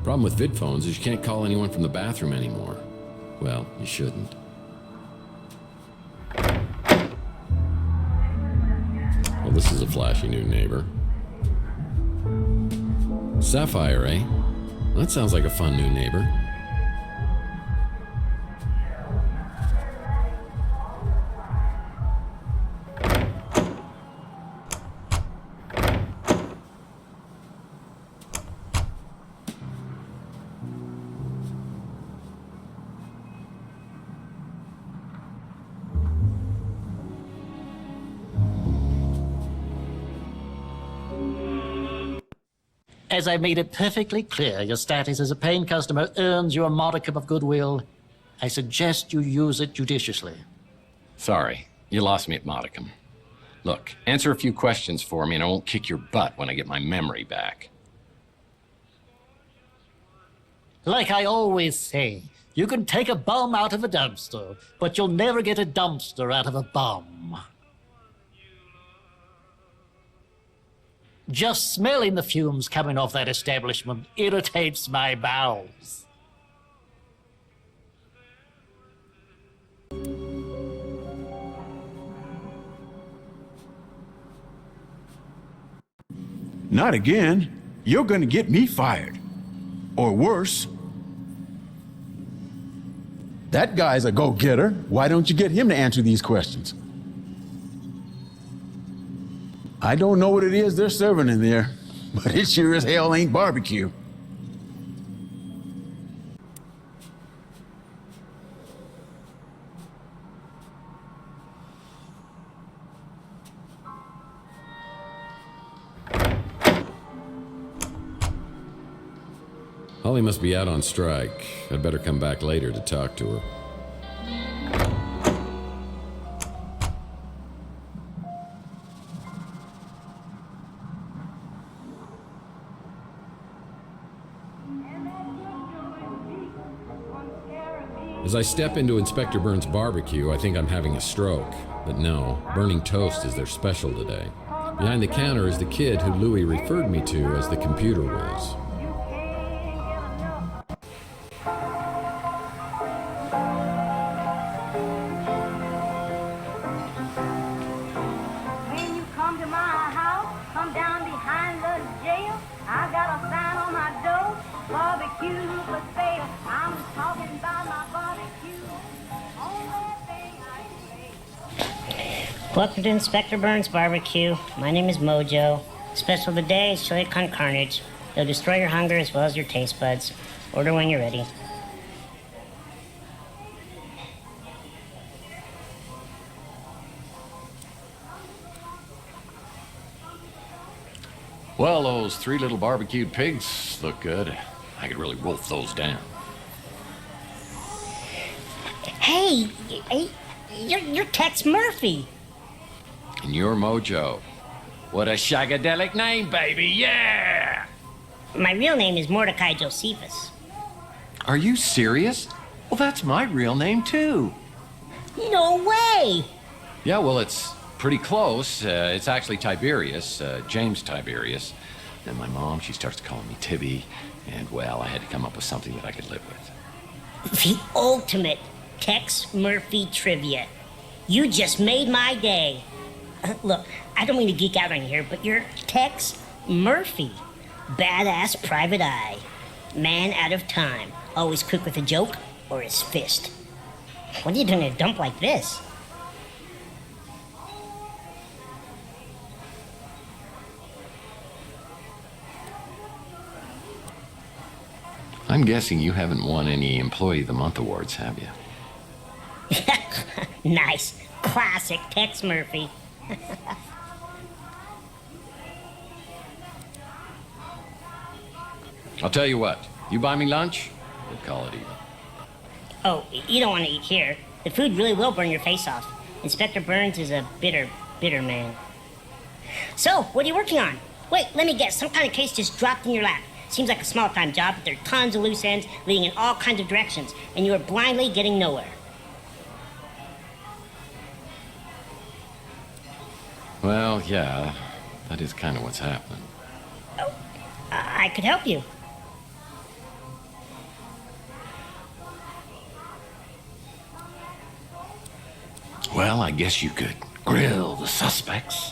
Problem with vid phones is you can't call anyone from the bathroom anymore. Well, you shouldn't. Well, this is a flashy new neighbor. Sapphire, eh? That sounds like a fun new neighbor. As I made it perfectly clear, your status as a paying customer earns you a modicum of goodwill. I suggest you use it judiciously. Sorry, you lost me at modicum. Look, answer a few questions for me and I won't kick your butt when I get my memory back. Like I always say, you can take a bum out of a dumpster, but you'll never get a dumpster out of a bum. Just smelling the fumes coming off that establishment irritates my bowels. Not again. You're gonna get me fired. Or worse. That guy's a go-getter. Why don't you get him to answer these questions? I don't know what it is they're serving in there, but it sure as hell ain't barbecue. Holly must be out on strike. I'd better come back later to talk to her. As I step into Inspector Burns' barbecue, I think I'm having a stroke. But no, burning toast is their special today. Behind the counter is the kid who Louis referred me to as the computer whiz. When you come to my house, come down behind the jail. I got a sign on my door, barbecue for sale. I'm talking about my barbecue. Only thing I say. Welcome to Inspector Burns Barbecue. My name is Mojo. Special today is chili con carnage. It'll destroy your hunger as well as your taste buds. Order when you're ready. Well, those 3 little barbecued pigs look good. I could really wolf those down. Hey, you're Tex Murphy. And you're Mojo. What a shagadelic name, baby, yeah! My real name is Mordecai Josephus. Are you serious? Well, that's my real name, too. No way! Yeah, well, it's pretty close. It's actually Tiberius, James Tiberius. Then my mom, she starts calling me Tibby. And, well, I had to come up with something that I could live with. The ultimate Tex Murphy trivia. You just made my day. Look, I don't mean to geek out on you here, but you're Tex Murphy. Badass private eye. Man out of time. Always quick with a joke or his fist. What are you doing in a dump like this? I'm guessing you haven't won any Employee of the Month awards, have you? Nice. Classic Tex Murphy. I'll tell you what. You buy me lunch, we'll call it even. Oh, you don't want to eat here. The food really will burn your face off. Inspector Burns is a bitter man. So, what are you working on? Wait, let me guess. Some kind of case just dropped in your lap. Seems like a small-time job, but there are tons of loose ends leading in all kinds of directions, and you are blindly getting nowhere. Well, yeah, that is kind of what's happening. Oh, I could help you. Well, I guess you could grill the suspects.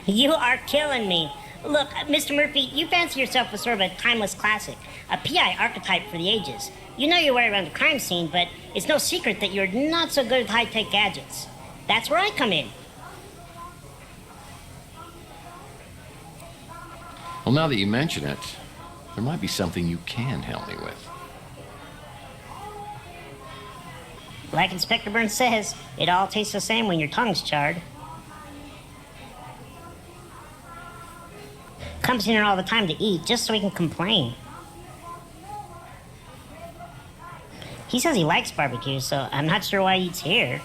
You are killing me. Look, Mr. Murphy, you fancy yourself as sort of a timeless classic, a PI archetype for the ages. You know your way around the crime scene, but it's no secret that you're not so good at high-tech gadgets. That's where I come in. Well, now that you mention it, there might be something you can help me with. Like Inspector Burns says, it all tastes the same when your tongue's charred. Comes in here all the time to eat, just so he can complain. He says he likes barbecue, so I'm not sure why he eats here.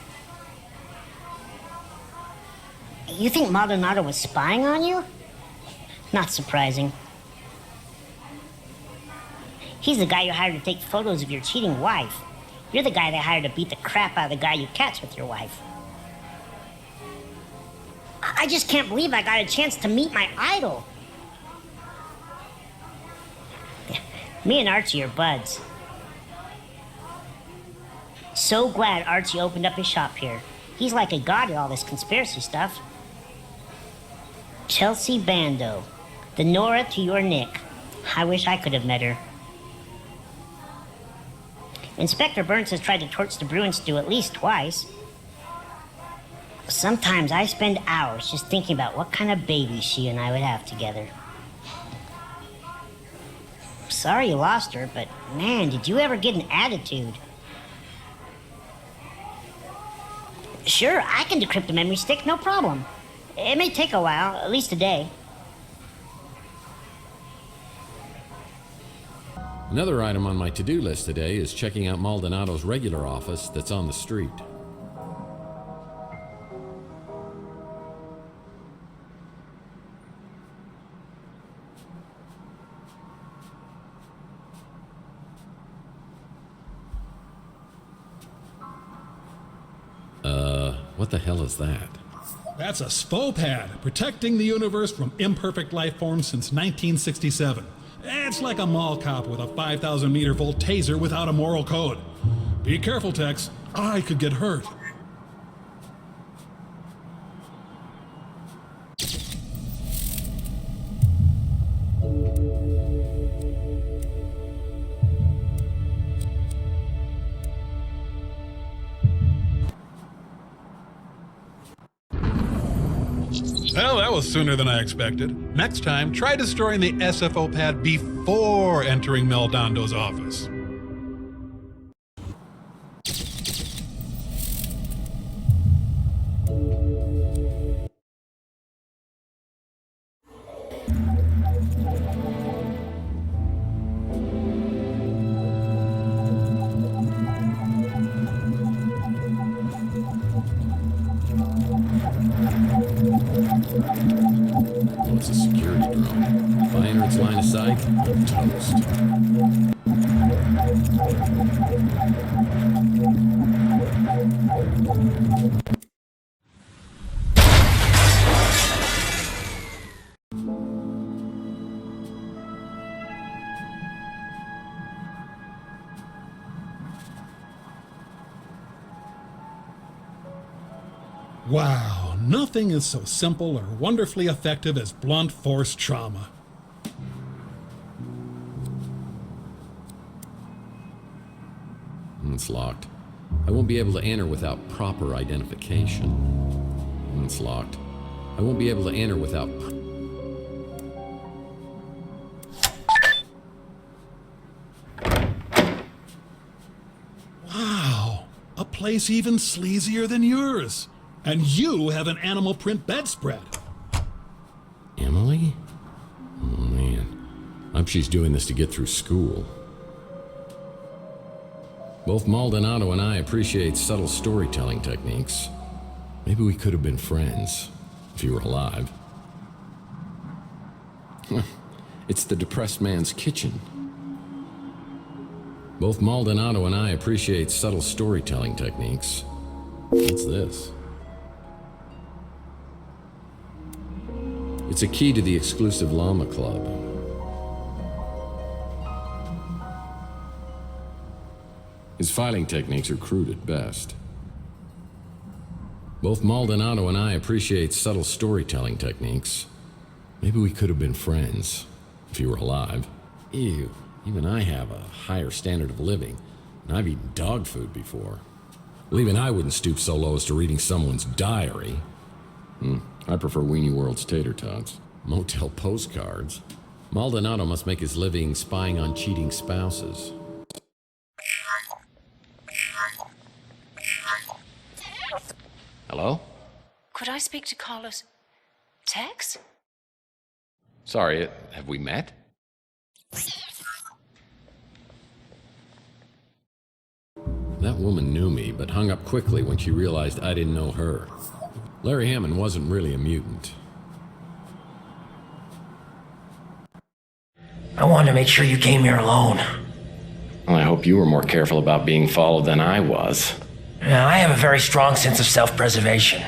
You think Maldonado was spying on you? Not surprising. He's the guy you hired to take photos of your cheating wife. You're the guy they hired to beat the crap out of the guy you catch with your wife. I just can't believe I got a chance to meet my idol. Me and Archie are buds. So glad Archie opened up his shop here. He's like a god at all this conspiracy stuff. Chelsea Bando, the Nora to your Nick. I wish I could have met her. Inspector Burns has tried to torch the Bruin stew at least twice. Sometimes I spend hours just thinking about what kind of baby she and I would have together. Sorry you lost her, but man, did you ever get an attitude? Sure, I can decrypt a memory stick, no problem. It may take a while, at least a day. Another item on my to-do list today is checking out Maldonado's regular office that's on the street. What the hell is that? That's a SPO-pad, protecting the universe from imperfect life forms since 1967. It's like a mall cop with a 5,000 meter volt taser without a moral code. Be careful, Tex. I could get hurt. Well, that was sooner than I expected. Next time, try destroying the SFO pad before entering Maldondo's office. Oh, it's a security drone. If I enter its line of sight, I'm toast. Wow, nothing is so simple or wonderfully effective as blunt force trauma. It's locked. I won't be able to enter without proper identification. It's locked. I won't be able to enter without... Wow, a place even sleazier than yours. And you have an animal print bedspread. Emily? Oh, man. I hope she's doing this to get through school. Both Maldonado and I appreciate subtle storytelling techniques. Maybe we could have been friends, if you were alive. It's the depressed man's kitchen. Both Maldonado and I appreciate subtle storytelling techniques. What's this? It's a key to the exclusive Llama Club. His filing techniques are crude at best. Both Maldonado and I appreciate subtle storytelling techniques. Maybe we could have been friends, if you were alive. Ew, even I have a higher standard of living, and I've eaten dog food before. Well, even I wouldn't stoop so low as to reading someone's diary. I prefer Weenie World's tater tots. Motel postcards. Maldonado must make his living spying on cheating spouses. Hello? Could I speak to Carlos? Tex? Sorry, have we met? That woman knew me, but hung up quickly when she realized I didn't know her. Larry Hammond wasn't really a mutant. I wanted to make sure you came here alone. Well, I hope you were more careful about being followed than I was. Now, I have a very strong sense of self-preservation.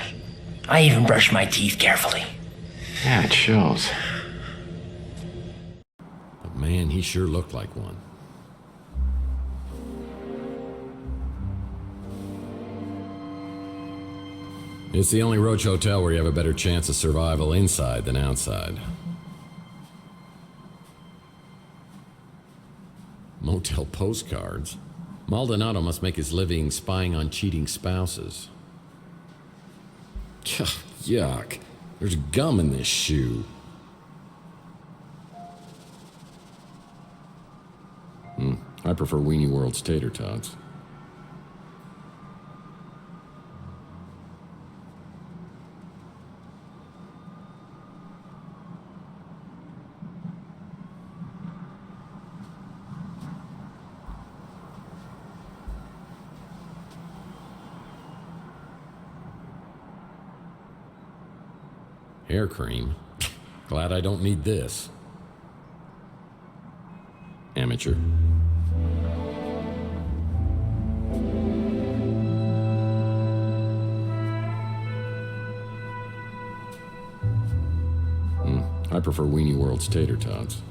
I even brush my teeth carefully. Yeah, it shows. But man, he sure looked like one. It's the only Roach Hotel where you have a better chance of survival inside than outside. Motel postcards? Maldonado must make his living spying on cheating spouses. Yuck. There's gum in this shoe. I prefer Weenie World's tater tots. Hair cream? Glad I don't need this. Amateur. I prefer Weenie World's tater tots.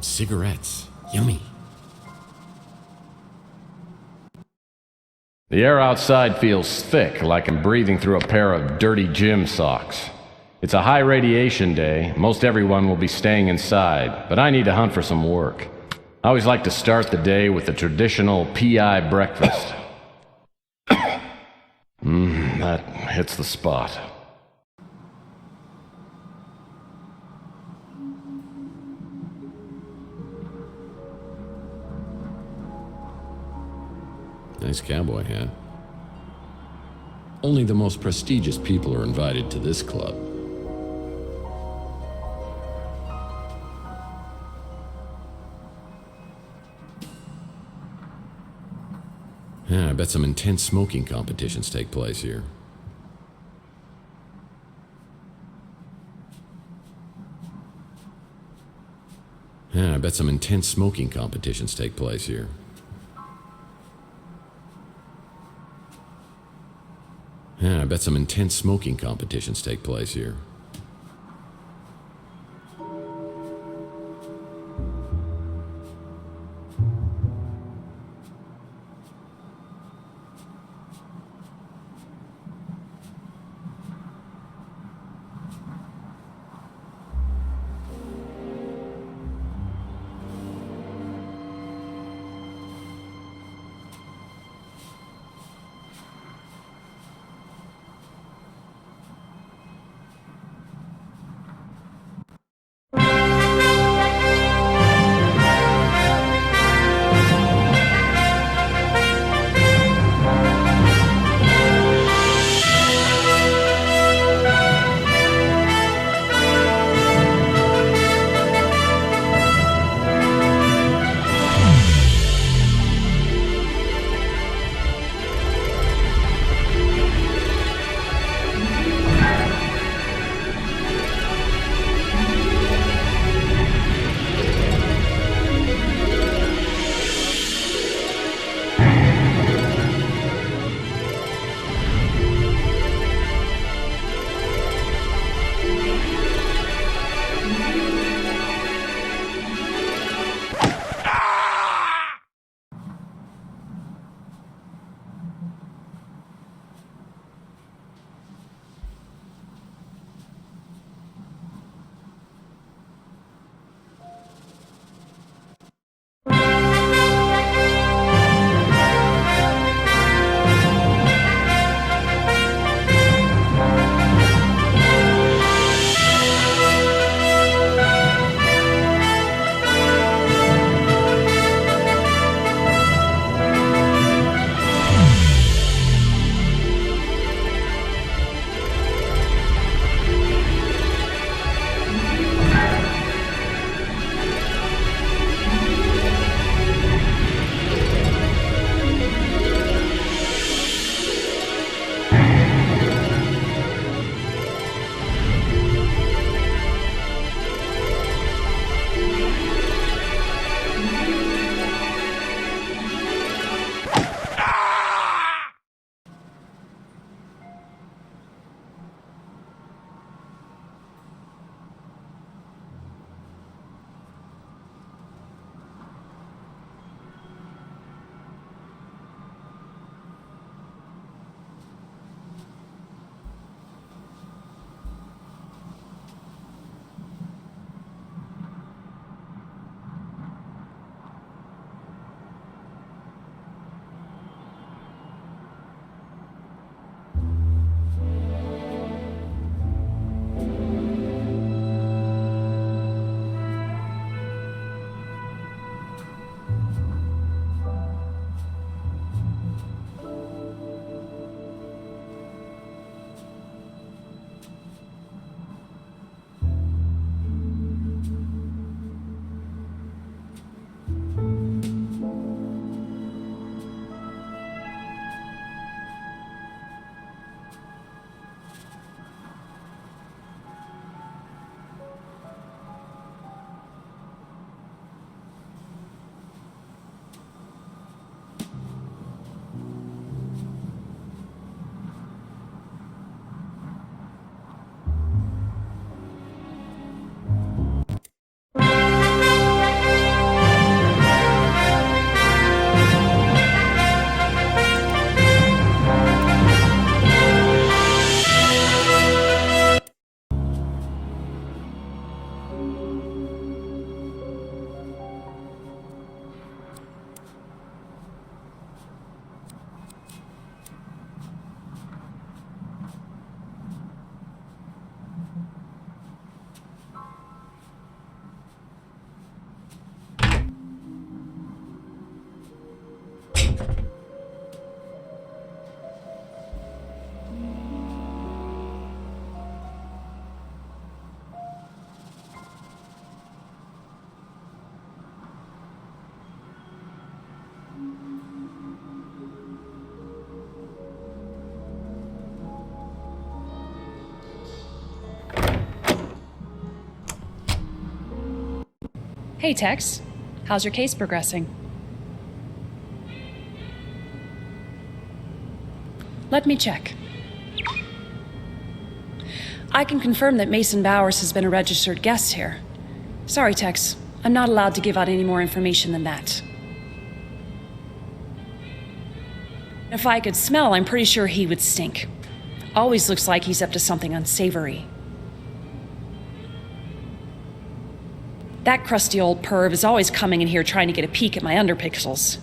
Cigarettes. Yummy. The air outside feels thick, like I'm breathing through a pair of dirty gym socks. It's a high radiation day. Most everyone will be staying inside, but I need to hunt for some work. I always like to start the day with the traditional PI breakfast. That hits the spot. Nice cowboy hat. Only the most prestigious people are invited to this club. Yeah, I bet some intense smoking competitions take place here. Yeah, I bet some intense smoking competitions take place here. Yeah, I bet some intense smoking competitions take place here. Hey, Tex. How's your case progressing? Let me check. I can confirm that Mason Bowers has been a registered guest here. Sorry, Tex. I'm not allowed to give out any more information than that. If I could smell, I'm pretty sure he would stink. Always looks like he's up to something unsavory. That crusty old perv is always coming in here trying to get a peek at my underpixels.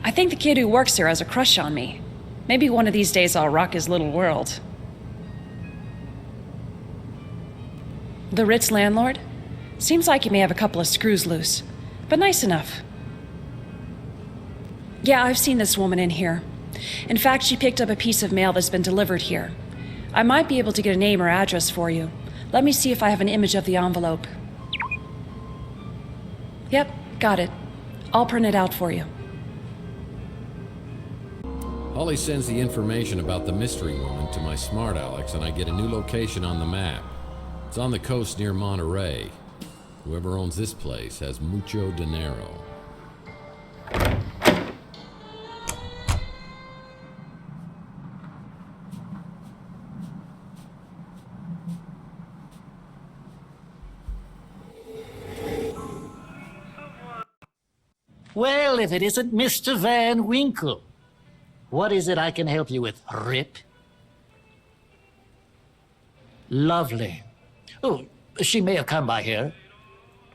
I think the kid who works here has a crush on me. Maybe one of these days I'll rock his little world. The Ritz landlord? Seems like he may have a couple of screws loose, but nice enough. Yeah, I've seen this woman in here. In fact, she picked up a piece of mail that's been delivered here. I might be able to get a name or address for you. Let me see if I have an image of the envelope. Yep, got it. I'll print it out for you. Holly sends the information about the mystery woman to my smart Alex, and I get a new location on the map. It's on the coast near Monterey. Whoever owns this place has mucho dinero. Well, if it isn't Mr. Van Winkle. What is it I can help you with, Rip? Lovely. Oh, she may have come by here.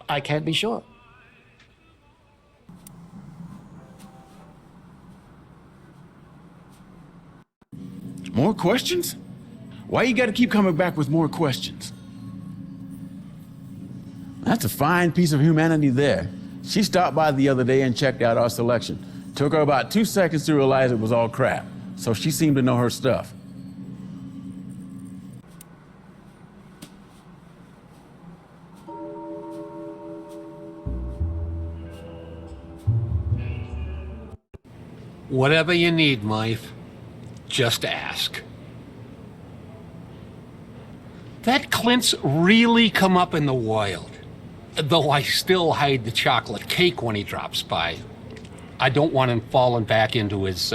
I can't be sure. More questions? Why you gotta keep coming back with more questions? That's a fine piece of humanity there. She stopped by the other day and checked out our selection. Took her about 2 seconds to realize it was all crap, so she seemed to know her stuff. Whatever you need, Mife, just ask. That Clint's really come up in the wild, though I still hide the chocolate cake when he drops by. I don't want him falling back into his,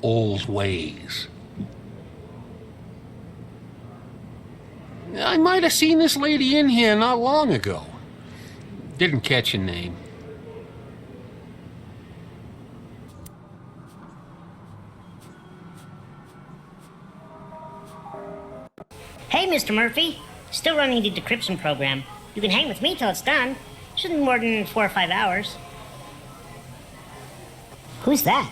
old ways. I might have seen this lady in here not long ago. Didn't catch your name. Hey, Mr. Murphy. Still running the decryption program. You can hang with me till it's done. Shouldn't be more than 4 or 5 hours. Who's that?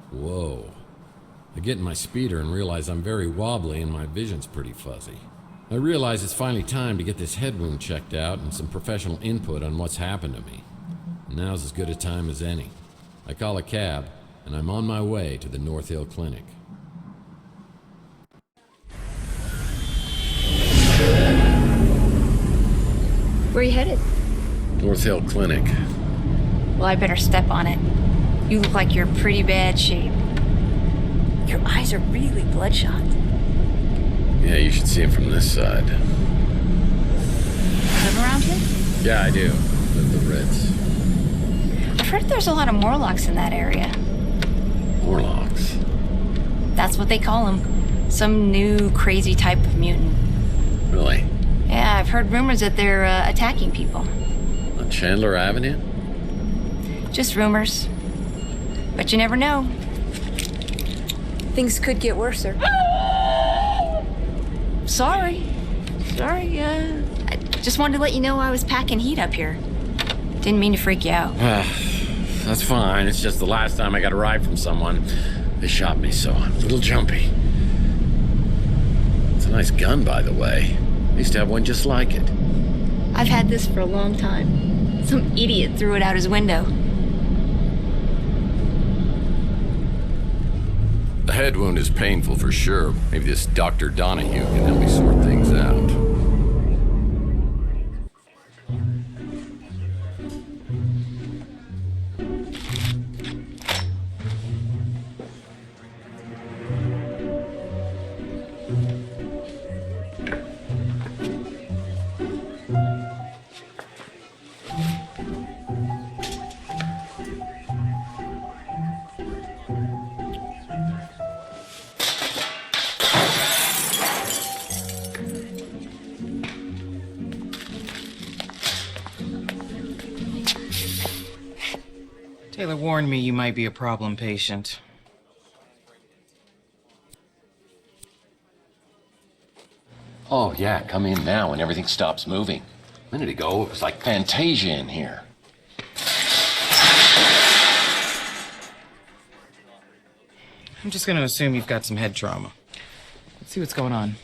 Whoa. I get in my speeder and realize I'm very wobbly and my vision's pretty fuzzy. I realize it's finally time to get this head wound checked out and some professional input on what's happened to me. Now's as good a time as any. I call a cab, and I'm on my way to the North Hill Clinic. Where are you headed? North Hill Clinic. Well, I better step on it. You look like you're in pretty bad shape. Your eyes are really bloodshot. Yeah, you should see him from this side. Live around here? Yeah, I do. Live the Ritz. I've heard there's a lot of Morlocks in that area. Morlocks? That's what they call them. Some new crazy type of mutant. Really? Yeah, I've heard rumors that they're attacking people. On Chandler Avenue? Just rumors. But you never know. Things could get worse, sir. Sorry, I just wanted to let you know I was packing heat up here. Didn't mean to freak you out. That's fine. It's just the last time I got a ride from someone, they shot me, so I'm a little jumpy. It's a nice gun, by the way. I used to have one just like it. I've had this for a long time. Some idiot threw it out his window. The head wound is painful for sure. Maybe this Dr. Donahue can help me sort things out. Taylor warned me you might be a problem patient. Oh, yeah, come in now when everything stops moving. A minute ago, it was like Fantasia in here. I'm just gonna assume you've got some head trauma. Let's see what's going on.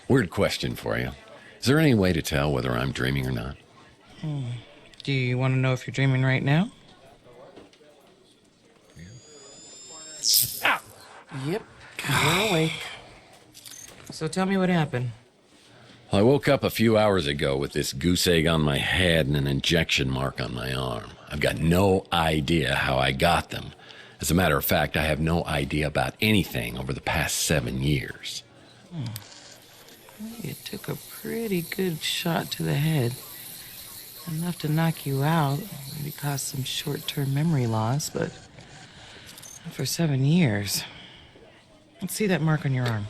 Weird question for you. Is there any way to tell whether I'm dreaming or not? Do you want to know if you're dreaming right now? Ah! Yep, you're awake. So tell me what happened. I woke up a few hours ago with this goose egg on my head and an injection mark on my arm. I've got no idea how I got them. As a matter of fact, I have no idea about anything over the past 7 years. You took a pretty good shot to the head. Enough to knock you out, maybe cause some short-term memory loss, but not for 7 years. Let's see that mark on your arm.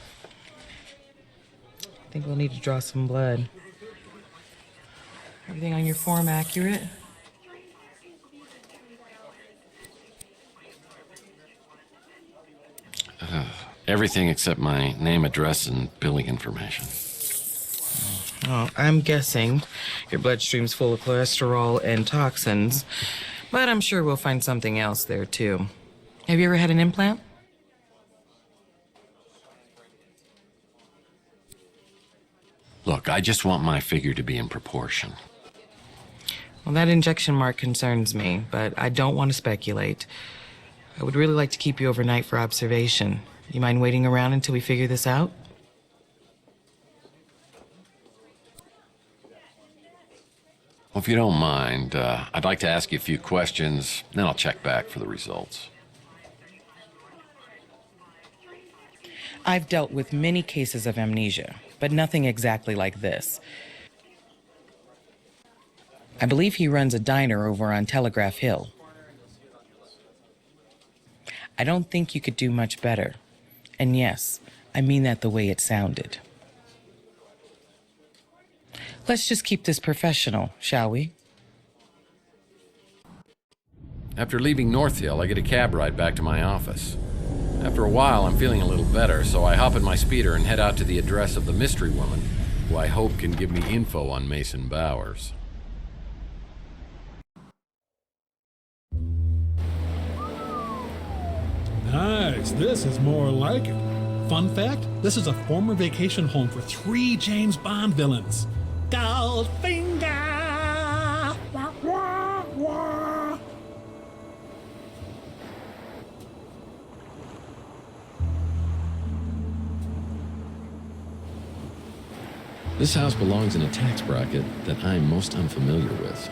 I think we'll need to draw some blood. Everything on your form accurate? Everything except my name, address, and billing information. Oh, I'm guessing your bloodstream's full of cholesterol and toxins, but I'm sure we'll find something else there, too. Have you ever had an implant? Look, I just want my figure to be in proportion. Well, that injection mark concerns me, but I don't want to speculate. I would really like to keep you overnight for observation. You mind waiting around until we figure this out? Well, if you don't mind, I'd like to ask you a few questions, then I'll check back for the results. I've dealt with many cases of amnesia, but nothing exactly like this. I believe he runs a diner over on Telegraph Hill. I don't think you could do much better. And yes, I mean that the way it sounded. Let's just keep this professional, shall we? After leaving North Hill, I get a cab ride back to my office. After a while, I'm feeling a little better, so I hop in my speeder and head out to the address of the mystery woman, who I hope can give me info on Mason Bowers. Nice, this is more like it. Fun fact, this is a former vacation home for 3 James Bond villains. Goldfinger! Wah, wah, wah. This house belongs in a tax bracket that I'm most unfamiliar with.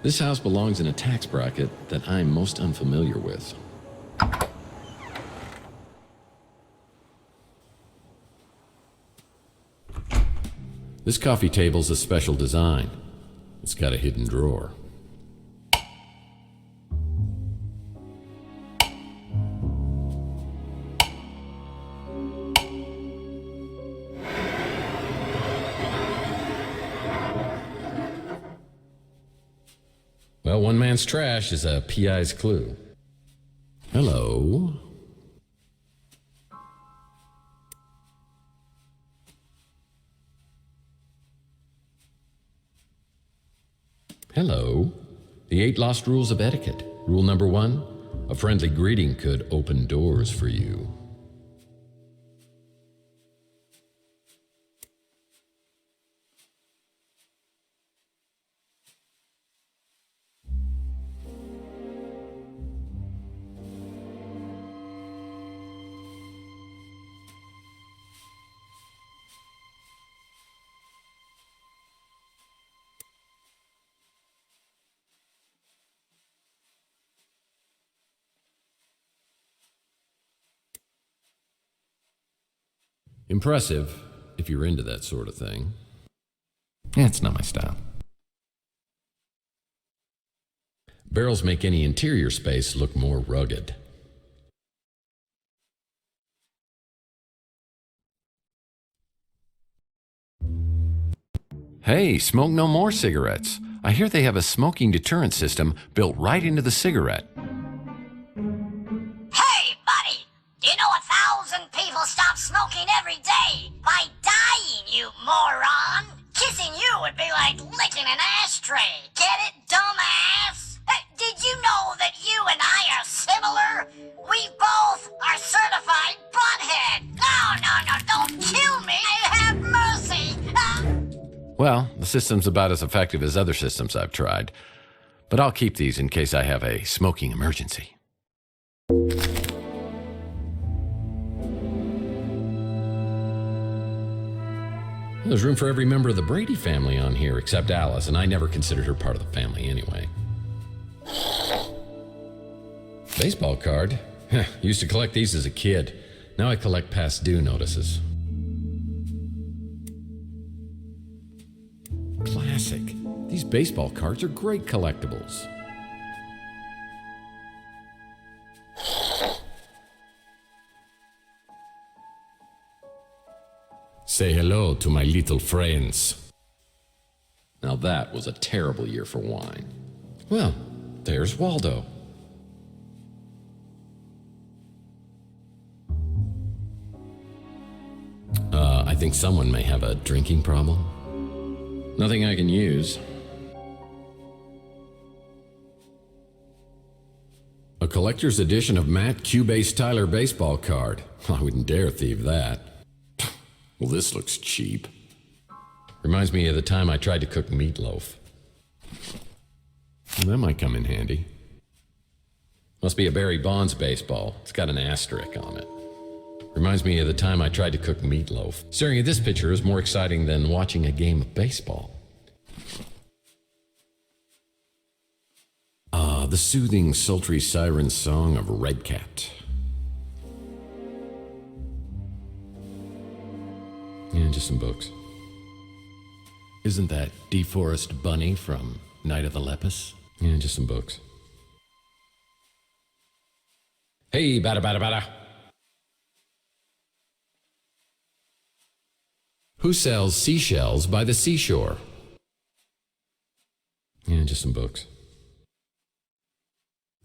This house belongs in a tax bracket that I'm most unfamiliar with. This coffee table's a special design. It's got a hidden drawer. Well, one man's trash is a PI's clue. Hello. Hello. The 8 lost rules of etiquette. Rule number 1, a friendly greeting could open doors for you. Impressive, if you're into that sort of thing. It's not my style. Barrels make any interior space look more rugged. Hey, smoke no more cigarettes. I hear they have a smoking deterrent system built right into the cigarette. Hey, buddy! Do you know 1,000 people stop smoking every day by dying, you moron? Kissing you would be like licking an ashtray. Get it, dumbass? Did you know that you and I are similar? We both are certified butthead. No, don't kill me. Have mercy. Well, the system's about as effective as other systems I've tried. But I'll keep these in case I have a smoking emergency. There's room for every member of the Brady family on here except Alice, and I never considered her part of the family anyway. Baseball card? Used to collect these as a kid. Now I collect past due notices. Classic. These baseball cards are great collectibles. Say hello to my little friends. Now that was a terrible year for wine. Well, there's Waldo. I think someone may have a drinking problem. Nothing I can use. A collector's edition of Matt Cubase Tyler baseball card. I wouldn't dare thieve that. Well, this looks cheap. Reminds me of the time I tried to cook meatloaf. Well, that might come in handy. Must be a Barry Bonds baseball. It's got an asterisk on it. Reminds me of the time I tried to cook meatloaf. Staring at this picture is more exciting than watching a game of baseball. The soothing, sultry siren song of Red Cat. Yeah, just some books. Isn't that DeForest Bunny from Night of the Lepus? Yeah, just some books. Hey, bada bada bada. Who sells seashells by the seashore? Yeah, just some books.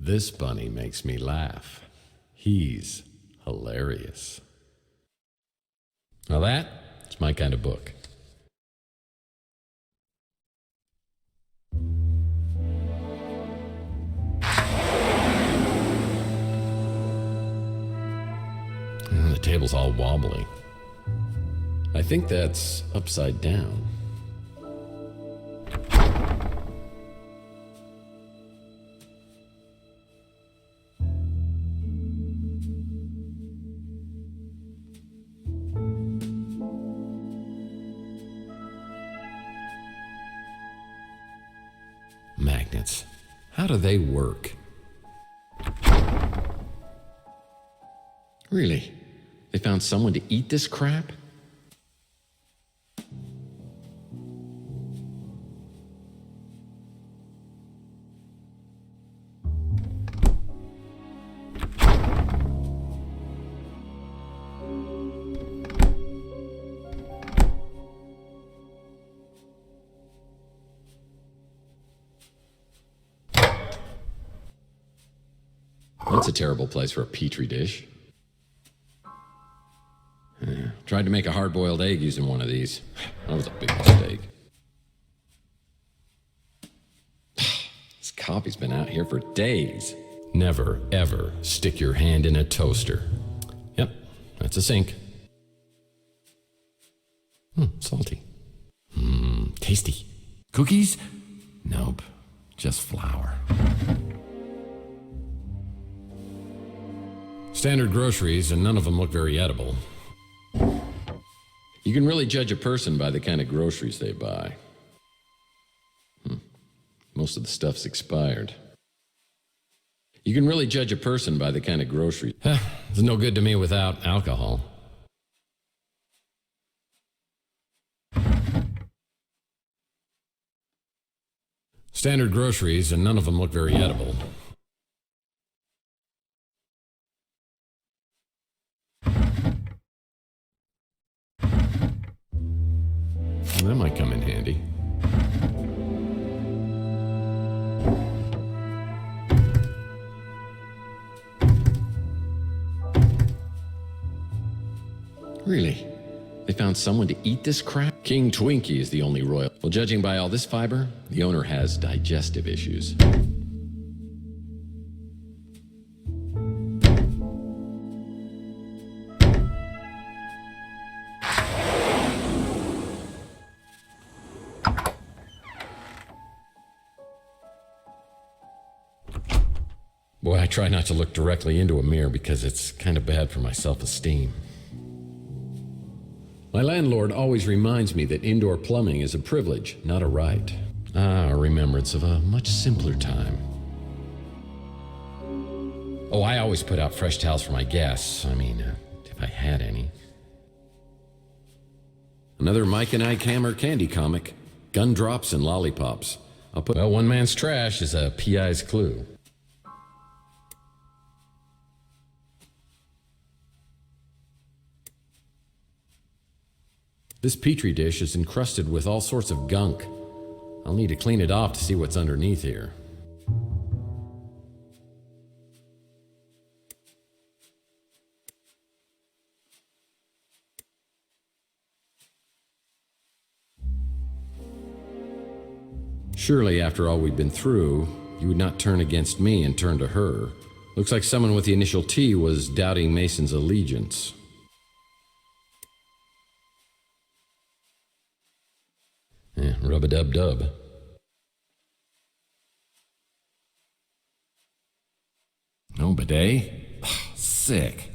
This bunny makes me laugh. He's hilarious. Now that's my kind of book. The table's all wobbly. I think that's upside down. Magnets. How do they work? Really? They found someone to eat this crap? That's a terrible place for a petri dish. Tried to make a hard-boiled egg using one of these. That was a big mistake. This coffee's been out here for days. Never, ever stick your hand in a toaster. Yep, that's a sink. Salty. Tasty. Cookies? Nope, just flour. Standard groceries, and none of them look very edible. You can really judge a person by the kind of groceries they buy. Most of the stuff's expired. You can really judge a person by the kind of groceries. It's no good to me without alcohol. Standard groceries, and none of them look very edible. That might come in handy. Really? They found someone to eat this crap? King Twinkie is the only royal. Well, judging by all this fiber, the owner has digestive issues. Boy, I try not to look directly into a mirror because it's kind of bad for my self-esteem. My landlord always reminds me that indoor plumbing is a privilege, not a right. A remembrance of a much simpler time. Oh, I always put out fresh towels for my guests. I mean, if I had any. Another Mike and Ike Hammer candy comic. Gumdrops and lollipops. I'll put, well, one man's trash is a PI's clue. This petri dish is encrusted with all sorts of gunk. I'll need to clean it off to see what's underneath here. Surely, after all we've been through, you would not turn against me and turn to her. Looks like someone with the initial T was doubting Mason's allegiance. Rub-a-dub-dub. No bidet? Sick.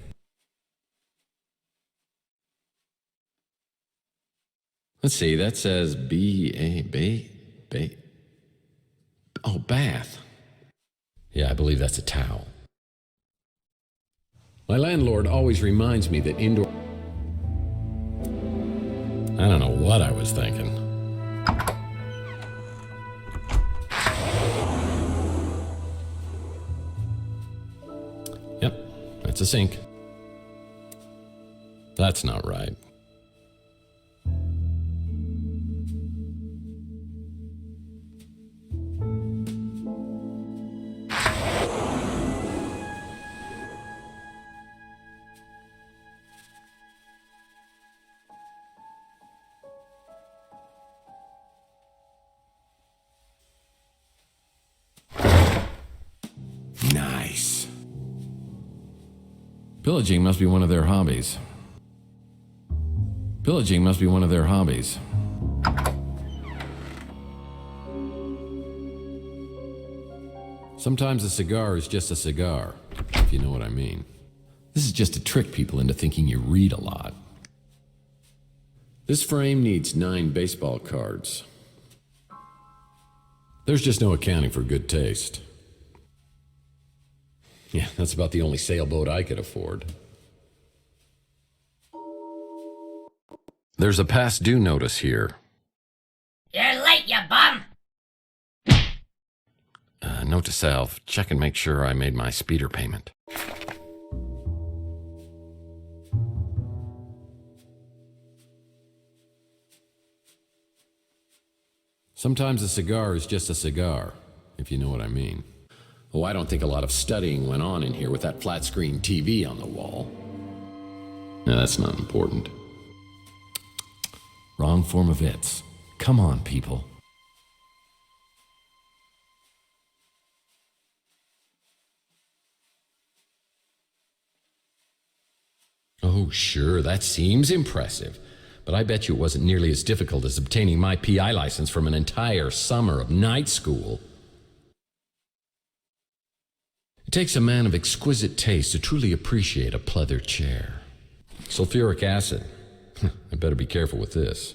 Let's see, that says Oh, bath. Yeah, I believe that's a towel. My landlord always reminds me that indoor... I don't know what I was thinking. Yep, that's a sink. That's not right. Nice. Pillaging must be one of their hobbies. Pillaging must be one of their hobbies. Sometimes a cigar is just a cigar, if you know what I mean. This is just to trick people into thinking you read a lot. This frame needs 9 baseball cards. There's just no accounting for good taste. Yeah, that's about the only sailboat I could afford. There's a past due notice here. You're late, you bum! Note to self, check and make sure I made my speeder payment. Sometimes a cigar is just a cigar, if you know what I mean. Oh, I don't think a lot of studying went on in here with that flat-screen TV on the wall. No, that's not important. Wrong form of its. Come on, people. Oh, sure, that seems impressive. But I bet you it wasn't nearly as difficult as obtaining my PI license from an entire summer of night school. It takes a man of exquisite taste to truly appreciate a pleather chair. Sulfuric acid. I better be careful with this.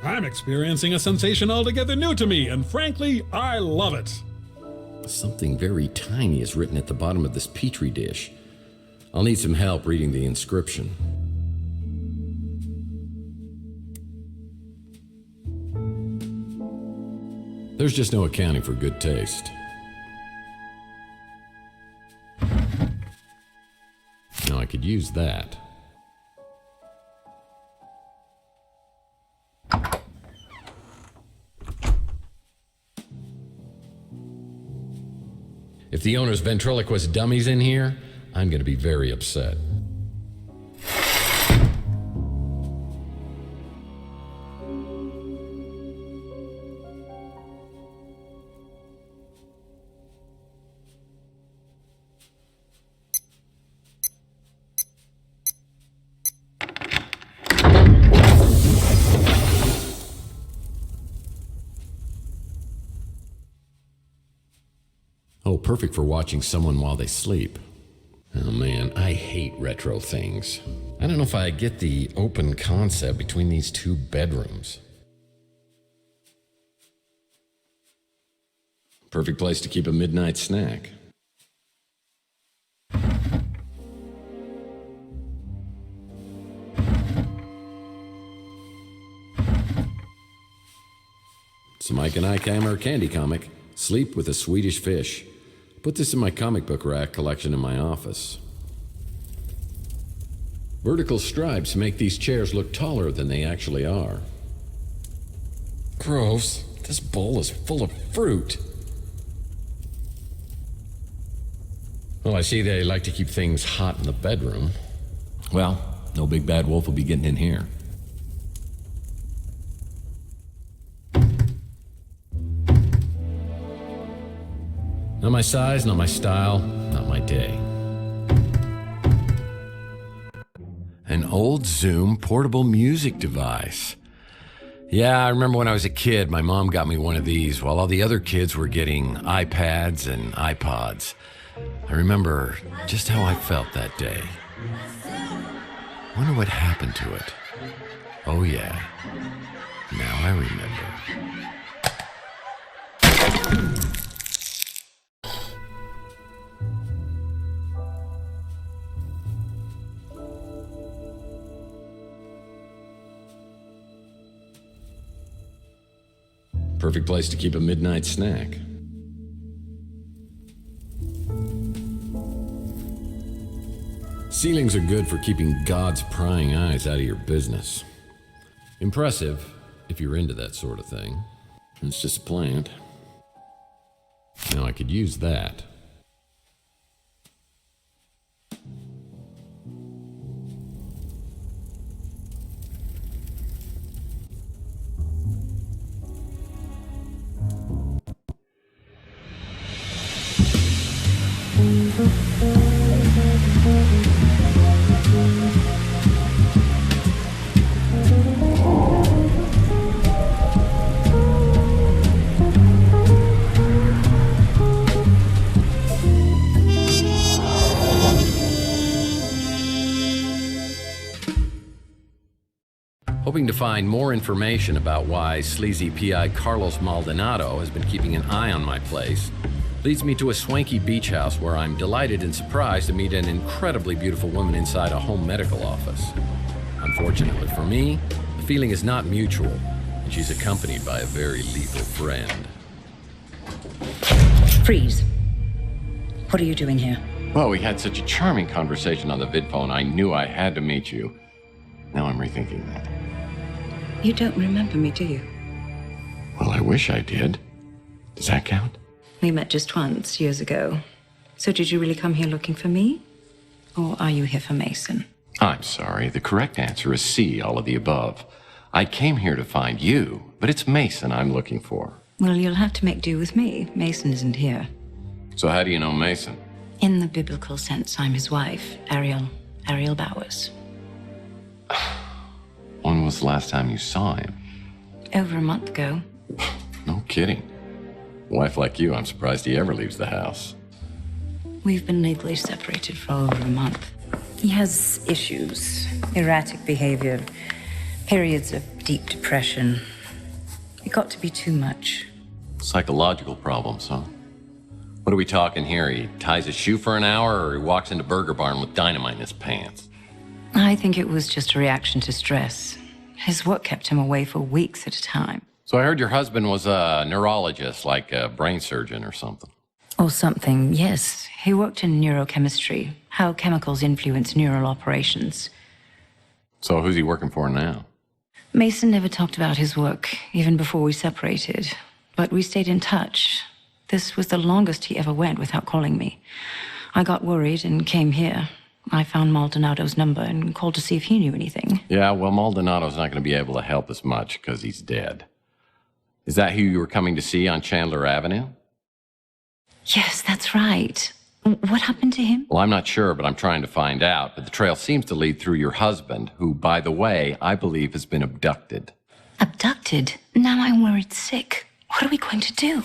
I'm experiencing a sensation altogether new to me, and frankly, I love it. Something very tiny is written at the bottom of this petri dish. I'll need some help reading the inscription. There's just no accounting for good taste. Now I could use that. If the owner's ventriloquist dummy's in here, I'm going to be very upset. Oh, perfect for watching someone while they sleep. Oh man, I hate retro things. I don't know if I get the open concept between these two bedrooms. Perfect place to keep a midnight snack. It's a Mike and Ike Hammer candy comic, Sleep with a Swedish Fish. Put this in my comic book rack collection in my office. Vertical stripes make these chairs look taller than they actually are. Gross, this bowl is full of fruit. Well, I see they like to keep things hot in the bedroom. Well, no big bad wolf will be getting in here. Not my size, not my style, not my day. An old Zoom portable music device. Yeah, I remember when I was a kid, my mom got me one of these while all the other kids were getting iPads and iPods. I remember just how I felt that day. Wonder what happened to it. Oh yeah, now I remember. Perfect place to keep a midnight snack. Ceilings are good for keeping God's prying eyes out of your business. Impressive, if you're into that sort of thing. It's just a plant. Now I could use that. Hoping to find more information about why sleazy PI Carlos Maldonado has been keeping an eye on my place leads me to a swanky beach house where I'm delighted and surprised to meet an incredibly beautiful woman inside a home medical office. Unfortunately for me, the feeling is not mutual, and she's accompanied by a very lethal friend. Freeze. What are you doing here? Well, we had such a charming conversation on the vidphone, I knew I had to meet you. Now I'm rethinking that. You don't remember me, do you? Well, I wish I did. Does that count? We met just once, years ago. So did you really come here looking for me? Or are you here for Mason? I'm sorry. The correct answer is C, all of the above. I came here to find you, but it's Mason I'm looking for. Well, you'll have to make do with me. Mason isn't here. So how do you know Mason? In the biblical sense, I'm his wife, Ariel Bowers. When was the last time you saw him? Over a month ago. No kidding. A wife like you, I'm surprised he ever leaves the house. We've been legally separated for over a month. He has issues, erratic behavior, periods of deep depression. It got to be too much. Psychological problems, huh? What are we talking here? He ties his shoe for an hour, or he walks into Burger Barn with dynamite in his pants? I think it was just a reaction to stress. His work kept him away for weeks at a time. So I heard your husband was a neurologist, like a brain surgeon or something. Or something, yes. He worked in neurochemistry, how chemicals influence neural operations. So who's he working for now? Mason never talked about his work, even before we separated. But we stayed in touch. This was the longest he ever went without calling me. I got worried and came here. I found Maldonado's number and called to see if he knew anything. Yeah, well, Maldonado's not going to be able to help us much because he's dead. Is that who you were coming to see on Chandler Avenue? Yes, that's right. What happened to him? Well, I'm not sure, but I'm trying to find out. But the trail seems to lead through your husband, who, by the way, I believe has been abducted. Abducted? Now I'm worried sick. What are we going to do?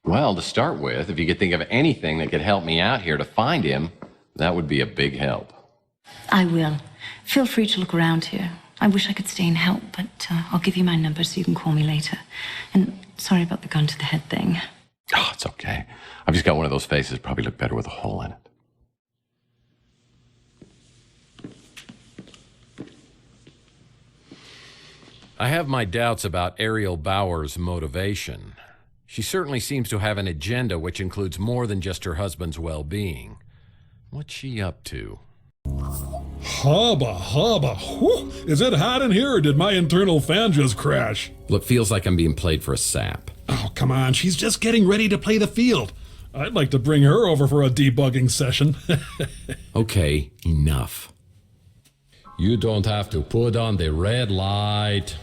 Well, to start with, if you could think of anything that could help me out here to find him, that would be a big help. I will. Feel free to look around here. I wish I could stay and help, but I'll give you my number so you can call me later. And sorry about the gun to the head thing. Oh, it's okay. I've just got one of those faces. Probably look better with a hole in it. I have my doubts about Ariel Bauer's motivation. She certainly seems to have an agenda which includes more than just her husband's well-being. What's she up to? Hubba, hubba. Whew. Is it hot in here, or did my internal fan just crash? Well, it feels like I'm being played for a sap. Oh, come on. She's just getting ready to play the field. I'd like to bring her over for a debugging session. Okay, enough. You don't have to put on the red light.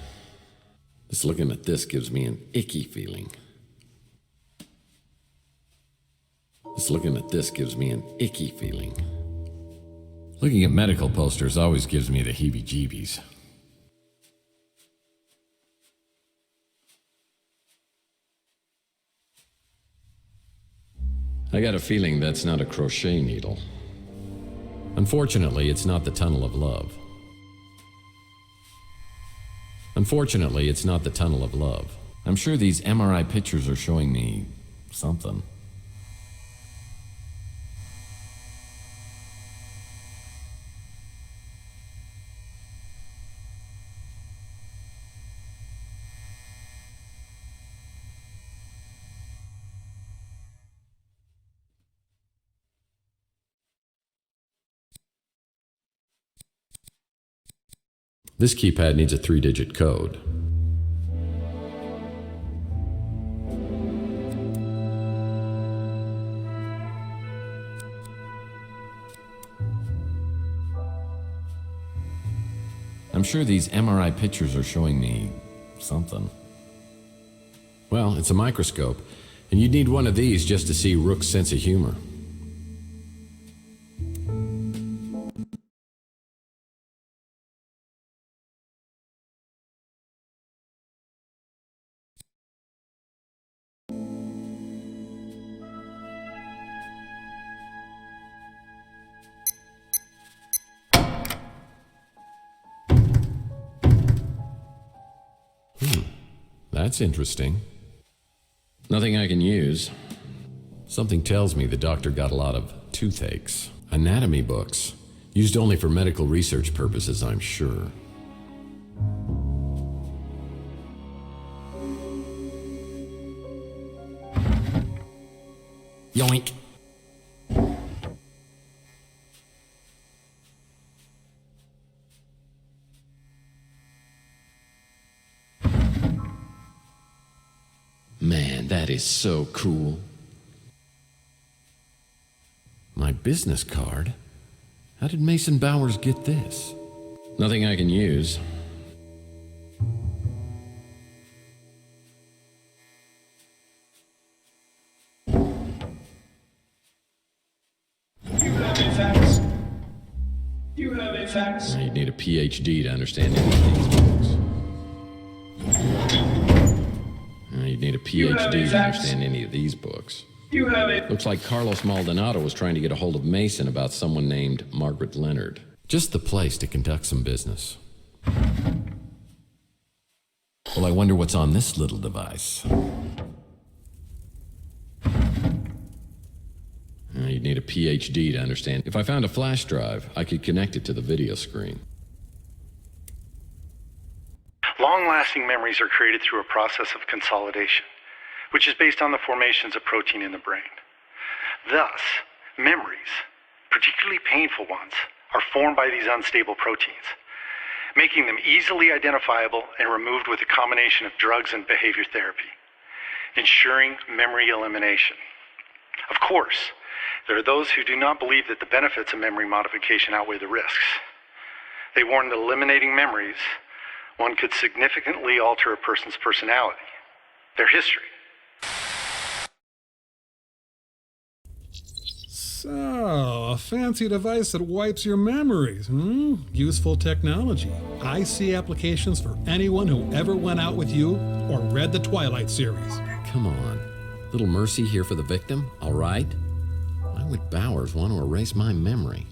Just looking at this gives me an icky feeling. Just looking at this gives me an icky feeling. Looking at medical posters always gives me the heebie-jeebies. I got a feeling that's not a crochet needle. Unfortunately, it's not the tunnel of love. Unfortunately, it's not the tunnel of love. I'm sure these MRI pictures are showing me something. This keypad needs a 3-digit code. I'm sure these MRI pictures are showing me something. Well, it's a microscope, and you'd need one of these just to see Rook's sense of humor. That's interesting. Nothing I can use. Something tells me the doctor got a lot of toothaches. Anatomy books. Used only for medical research purposes, I'm sure. Yoink. Man, that is so cool. My business card? How did Mason Bowers get this? Nothing I can use. You have a fax. You have a fax. You'd need a PhD to understand any of these books. You'd need a PhD to understand any of these books. You have a... Looks like Carlos Maldonado was trying to get a hold of Mason about someone named Margaret Leonard. Just the place to conduct some business. Well, I wonder what's on this little device. you'd need a PhD to understand. If I found a flash drive, I could connect it to the video screen. Long-lasting memories are created through a process of consolidation, which is based on the formations of protein in the brain. Thus, memories, particularly painful ones, are formed by these unstable proteins, making them easily identifiable and removed with a combination of drugs and behavior therapy, ensuring memory elimination. Of course, there are those who do not believe that the benefits of memory modification outweigh the risks. They warn that eliminating memories, one could significantly alter a person's personality, their history. So, a fancy device that wipes your memories, Useful technology. I see applications for anyone who ever went out with you or read the Twilight series. Come on. Little mercy here for the victim, all right? Why would Bowers want to erase my memory?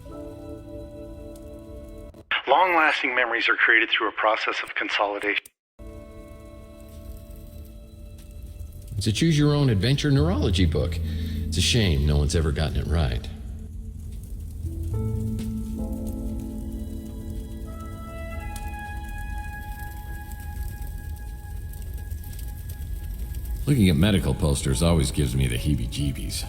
Long-lasting memories are created through a process of consolidation. It's a choose-your-own-adventure neurology book. It's a shame no one's ever gotten it right. Looking at medical posters always gives me the heebie-jeebies.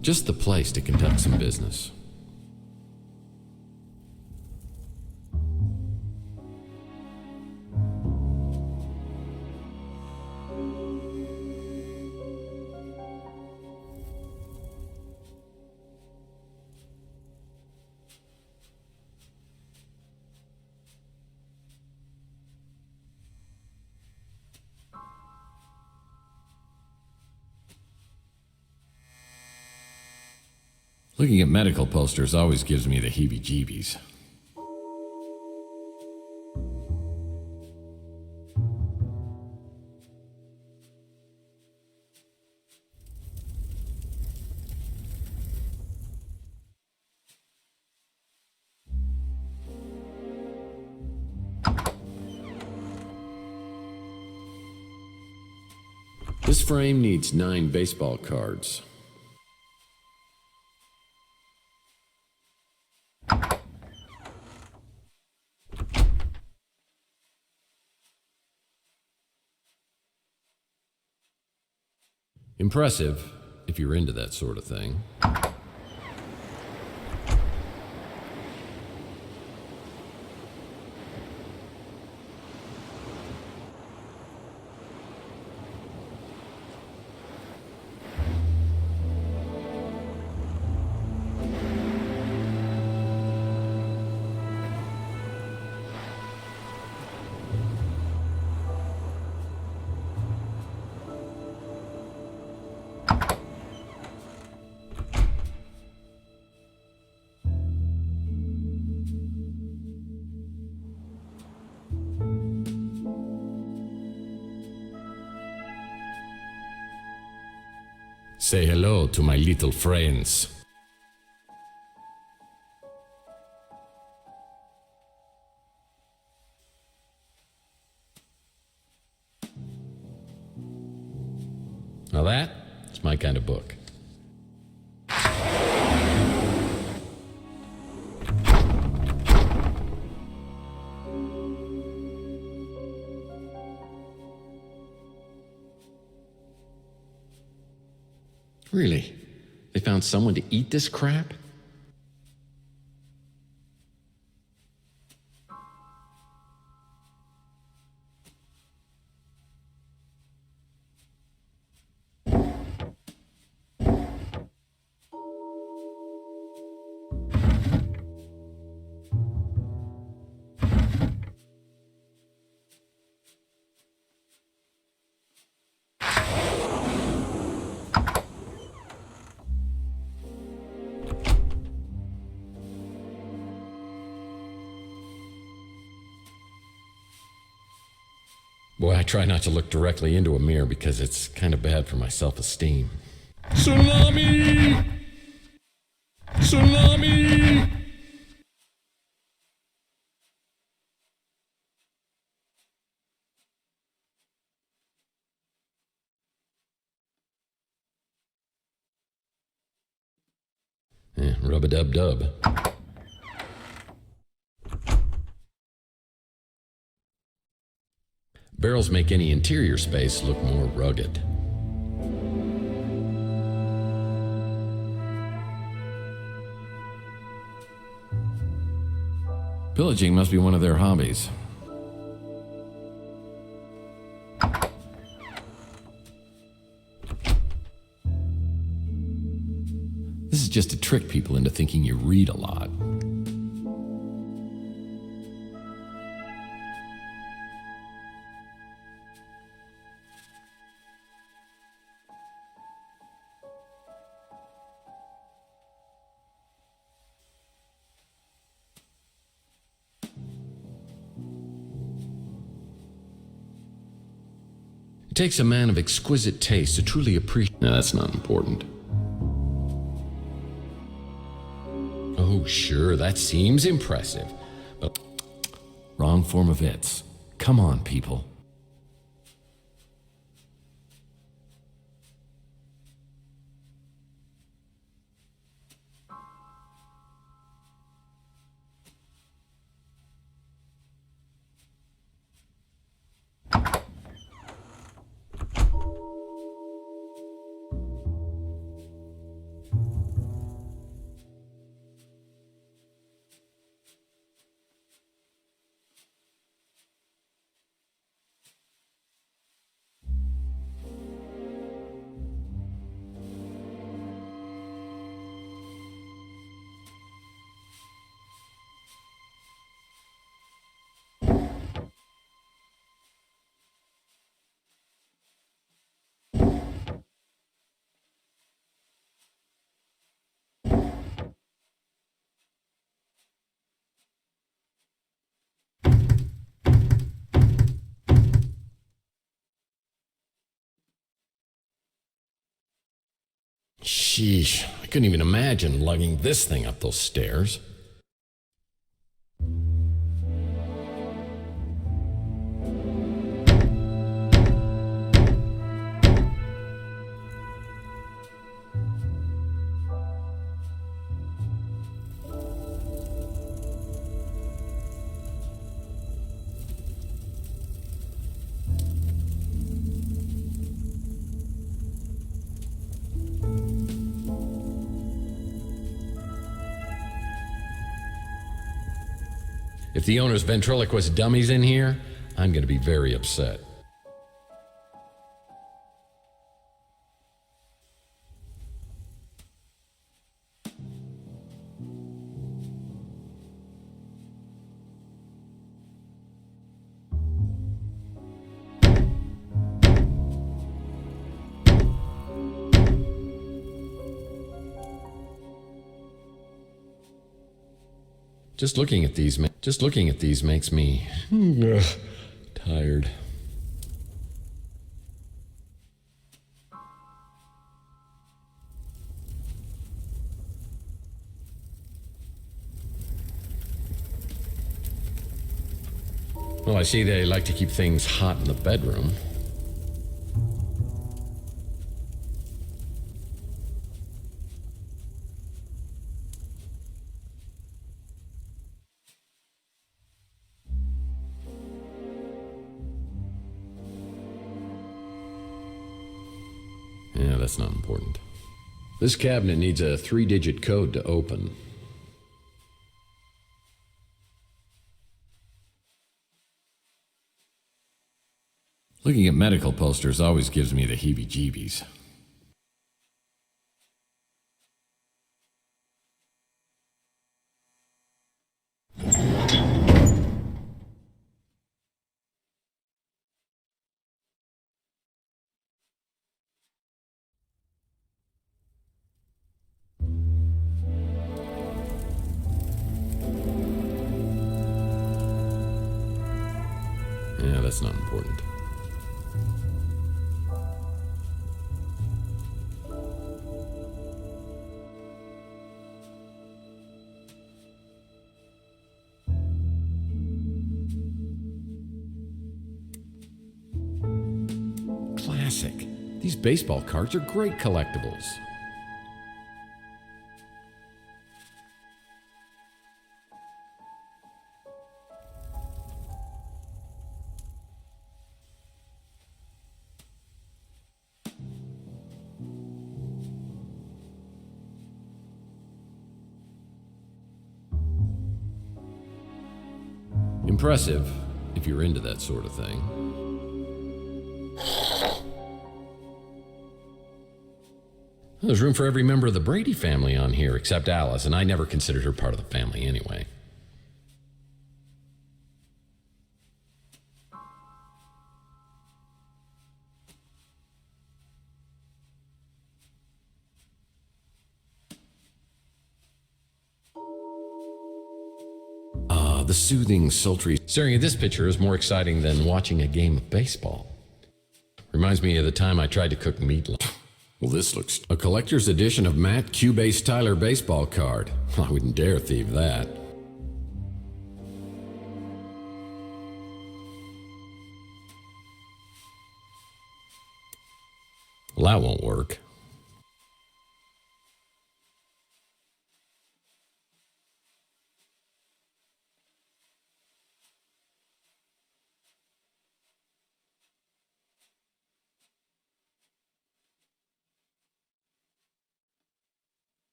Just the place to conduct some business. Looking at medical posters always gives me the heebie-jeebies. This frame needs 9 baseball cards. Impressive, if you're into that sort of thing. Say hello to my little friends. Now that's my kind of book. Really? They found someone to eat this crap? Boy, I try not to look directly into a mirror because it's kind of bad for my self-esteem. Tsunami! Tsunami! Rub-a-dub-dub. Barrels make any interior space look more rugged. Pillaging must be one of their hobbies. This is just to trick people into thinking you read a lot. It takes a man of exquisite taste to truly appreciate. No, that's not important. Oh, sure, that seems impressive. But wrong form of its. Come on, people. Sheesh, I couldn't even imagine lugging this thing up those stairs. If the owner's ventriloquist dummy's in here, I'm going to be very upset. Just looking at these makes me tired. Well, I see they like to keep things hot in the bedroom. Yeah, that's not important. This cabinet needs a 3-digit code to open. Looking at medical posters always gives me the heebie-jeebies. Yeah, that's not important. Classic. These baseball cards are great collectibles. Impressive, if you're into that sort of thing. There's room for every member of the Brady family on here except Alice, and I never considered her part of the family anyway. The soothing, sultry. Staring at this picture is more exciting than watching a game of baseball. Reminds me of the time I tried to cook meatloaf. Well, this looks a collector's edition of Matt Cubase Tyler baseball card. I wouldn't dare thieve that. Well, that won't work.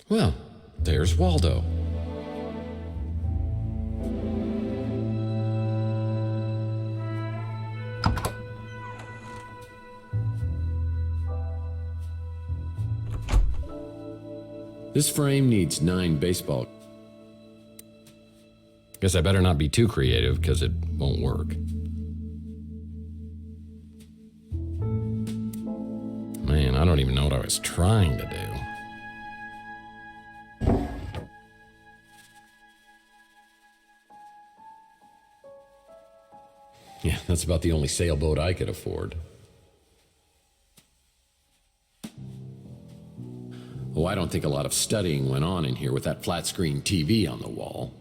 Well, there's Waldo. This frame needs 9 baseball. Guess I better not be too creative, because it won't work. Man, I don't even know what I was trying to do. Yeah, that's about the only sailboat I could afford. Oh, I don't think a lot of studying went on in here with that flat-screen TV on the wall.